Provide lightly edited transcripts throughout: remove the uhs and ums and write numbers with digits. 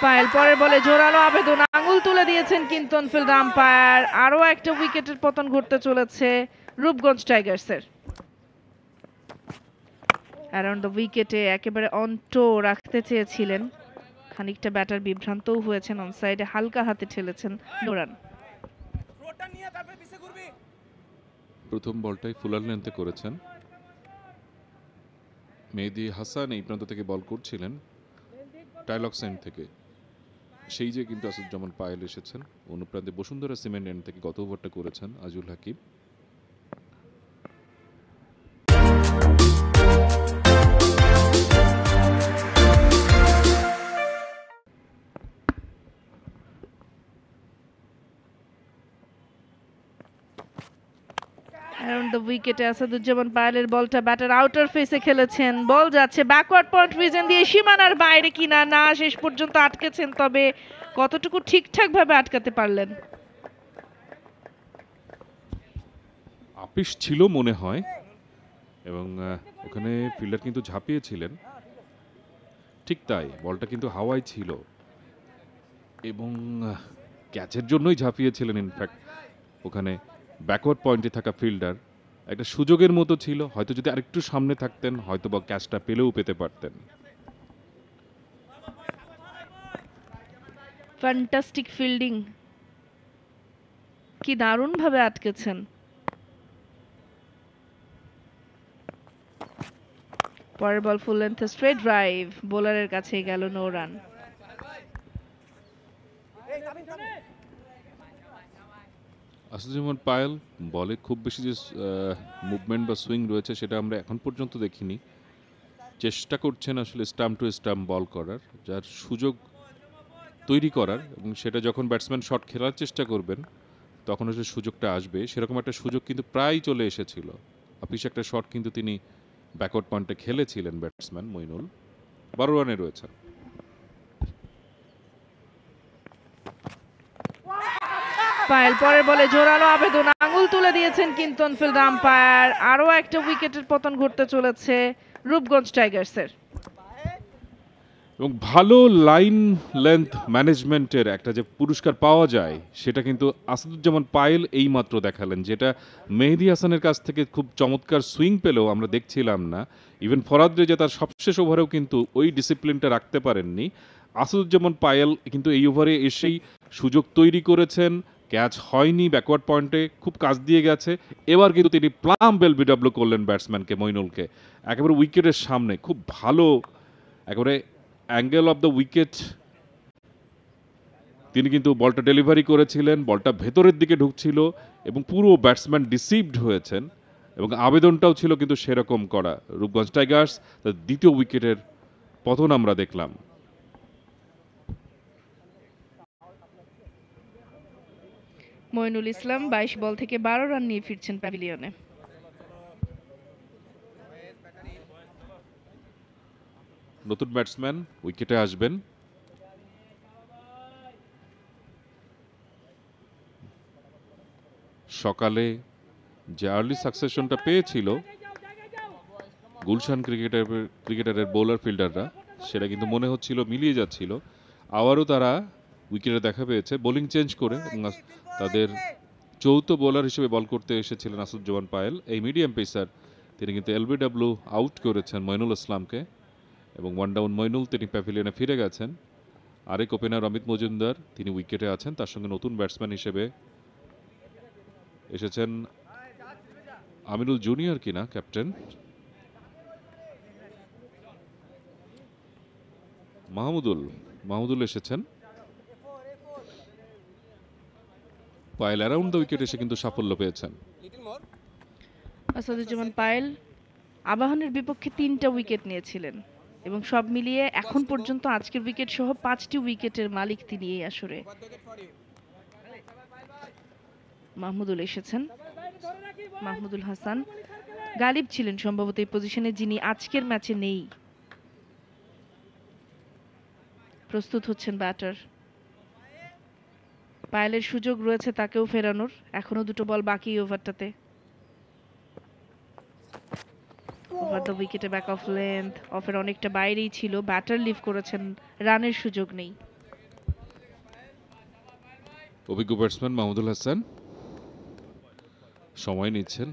পায়েল পরের বলে জোরালো আবেদন, আঙুল তুলে দিয়েছেন কিন্তন ফিল্ড আম্পায়ার। আরো একটা উইকেটের পতন ঘটতে চলেছে রূপগঞ্জ টাইগার্সের। অ্যারাউন্ড দ্য উইকেটে একেবারে অন্টো রাখতে চেয়েছিলেন, খানিকটা ব্যাটার বিভ্রান্তও হয়েছেন, অন সাইডে হালকা হাতে ঠেলেছেন নোরান। প্রথম বলটাই ফুলার লেন্থে করেছেন মেহেদী হাসান, এই প্রান্ত থেকে বল করছিলেন টাইলক্স এন্ড থেকে, সেই যে কিন্তু আসাদুজ্জামান পায়েল এসেছেন অনুপ্রান্তে বসুন্ধরা সিমেন্ট এন্ড থেকে গত ওভারটা করেছেন আজুল হাকিম। অ্যারাউন্ড দ্য উইকেটে আসাদুজ্জামান পায়েলের বলটা ব্যাটার আউটার ফেসে খেলেছেন, বল যাচ্ছে ব্যাকওয়ার্ড পয়েন্ট রিজন দিয়ে সীমানার বাইরে কিনা না শেষ পর্যন্ত আটকেছেন, তবে কতটুকু ঠিকঠাক ভাবে আটকাতে পারলেন? আপিস ছিল মনে হয়, এবং ওখানে ফিল্ডার কিন্তু ঝাঁপিয়েছিলেন, ঠিক তাই, বলটা কিন্তু হাওয়ায় ছিল এবং ক্যাচের জন্যই ঝাঁপিয়েছিলেন। ইনফ্যাক্ট ওখানে ব্যাকওয়ার্ড পয়েন্টে থাকা ফিল্ডার একটা সুযোগের মতো ছিল, হয়তো যদি আরেকটু সামনে থাকতেন হয়তো বা ক্যাচটা পেলেও পেতে পারতেন। ফ্যান্টাস্টিক ফিল্ডিং, কি দারুণ ভাবে আটকেছেন। পরের বল ফুল লেন্থ স্ট্রেট ড্রাইভ, বোলারের কাছে গেল নো রান। আসাদুজ্জামান পায়েল বলে খুব বেশি যে মুভমেন্ট বা সুইং রয়েছে সেটা আমরা এখন পর্যন্ত দেখিনি, চেষ্টা করছেন আসলে স্টাম্প টু স্টাম্প বল করার, যার সুযোগ তৈরি করার, এবং সেটা যখন ব্যাটসম্যান শট খেলার চেষ্টা করবেন তখন আসলে সুযোগটা আসবে, সেরকম একটা সুযোগ কিন্তু প্রায় চলে এসেছিল। আপিস একটা শট কিন্তু তিনি ব্যাকওয়ার্ড পয়েন্টে খেলেছিলেন ব্যাটসম্যান মইনুল, 12 রানে রয়েছে। পায়েল পরের বলে জোরালো আবেদন, আঙুল তুলে দিয়েছেন কিন্তন ফিল্ড আম্পায়ার। আরো একটা উইকেটের পতন ঘটতে চলেছে রূপগঞ্জ টাইগার্সের। এবং ভালো লাইন লেন্থ ম্যানেজমেন্টের একটা যে পুরস্কার পাওয়া যায় সেটা কিন্তু আসাদুজ্জামান পায়েল এই মাত্র দেখালেন, যেটা মেহেদী হাসানের কাছ থেকে খুব চমৎকার সুইং পেলেও আমরা দেখছিলাম না। ইভেন ফরাদ রেজা তার সবশেষ ওভারেও কিন্তু ওই ডিসিপ্লিনটা রাখতে পারেননি। আসাদুজ্জামান পায়েল কিন্তু এই ওভারে এসেই সুযোগ তৈরি করেছেন, ক্যাচ হয়নি, ব্যাকওয়ার্ড পয়েন্টে খুব কাজ দিয়ে গেছে, এবার কিন্তু তিনি প্লাম বেল বিডব্লিউ করলেন ব্যাটসম্যানকে মইনুলকে একেবারে উইকেটের সামনে, খুব ভালো একেবারে অ্যাঙ্গেল অফ দ্য উইকেট তিনি কিন্তু বলটা ডেলিভারি করেছিলেন, বলটা ভেতরের দিকে ঢুকছিল এবং পুরো ব্যাটসম্যান ডিসিভড হয়েছেন, এবং আবেদনটাও ছিল কিন্তু সেরকম করা। রূপগঞ্জ টাইগার্স তার দ্বিতীয় উইকেটের পতন আমরা দেখলাম। মইনুল ইসলাম 22 বল থেকে 12 রান নিয়ে ফিরছেন প্যাভিলিয়নে। নতুন ব্যাটসম্যান উইকেটে আসবেন, সকালে যে আর্লি সাকসেশনটা পেয়েছিল গুলশান ক্রিকেটারের বোলার ফিল্ডাররা, সেটা কিন্তু মনে হচ্ছিল মিলিয়ে যাচ্ছিল, আবারও তারা উইকেটে দেখা পেয়েছে বোলিং চেঞ্জ করে, এবং তাদের চৌথ বোলার হিসেবে বল করতে এসেছিলেন আসাদুজ্জামান পায়েল, এই মিডিয়াম পেসার, তিনি কিন্তু এলবিডব্লিউ আউট করেছেন মইনুল ইসলামকে, এবং ওয়ান ডাউন মইনুল তিনি প্যাভিলিয়নে ফিরে গেছেন। আরেক ওপেনার অমিত মজুমদার তিনি উইকেটে আছেন, তার সঙ্গে নতুন ব্যাটসম্যান হিসেবে এসেছেন আমিনুল জুনিয়র কিনা ক্যাপ্টেন মাহমুদুল এসেছেন। পায়েল অ্যারাউন্ড দ্য উইকেট এসে কিন্তু সাফল্য পেয়েছেন। আসাদুজ্জামান পায়েল আবাহনের বিপক্ষে 3টা উইকেট নিয়েছিলেন এবং সব মিলিয়ে এখন পর্যন্ত আজকের উইকেট সহ 5টি উইকেটের মালিক তিনি এই আসরে। মাহমুদুল এসেছেন, মাহমুদুল হাসান গালিব ছিলেন সম্ভবত এই পজিশনে, যিনি আজকের ম্যাচে নেই। প্রস্তুত হচ্ছেন ব্যাটার, পায়েলের সুযোগ রয়েছে তাকেও ফেরানোর, এখনো 2টো বল বাকি ওভারটাতে। ওভার দ্য উইকেটে ব্যাক অফ লেন্থ, অফের অনেকটা বাইরেই ছিল, ব্যাটার লিভ করেছেন, রানের সুযোগ নেই। অভিজ্ঞ ব্যাটসম্যান মাহমুদুল হাসান সময় নিচ্ছেন,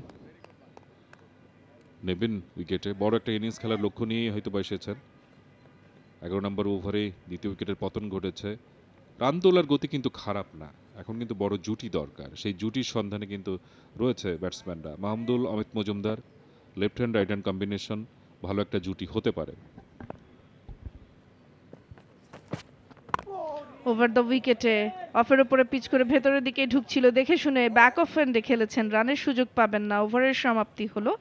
নেবেন উইকেটে। বড় একটা ইনিংস খেলার লক্ষ্য নিয়েই হয়তো এসেছেন। 11 নম্বর ওভারে দ্বিতীয় উইকেটের পতন ঘটেছে। রান তোলার গতি কিন্তু খারাপ না, এখন কিন্তু বড় জুটি দরকার, সেই জুটির সন্ধানে কিন্তু রয়েছে ব্যাটসম্যানরা। Mahmudul, Amit Majumdar, left hand right hand combination ভালো একটা জুটি হতে পারে। ওভার দ্য উইকেটে অফের উপরে পিচ করে ভেতরের দিকে ঢুকছিল, দেখে শুনে ব্যাক অফ এন্ডে খেলেছেন, রানের সুযোগ পাবেন না। ওভারের সমাপ্তি হলো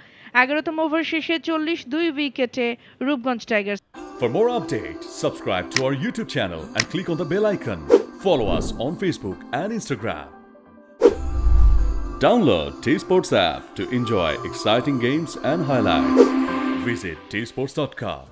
11তম ওভার শেষে 42 উইকেটে Rupganj Tigers. For more updates, subscribe to our YouTube channel and click on the bell icon. Follow us on Facebook and Instagram. Download T-Sports app to enjoy exciting games and highlights. Visit tsports.com.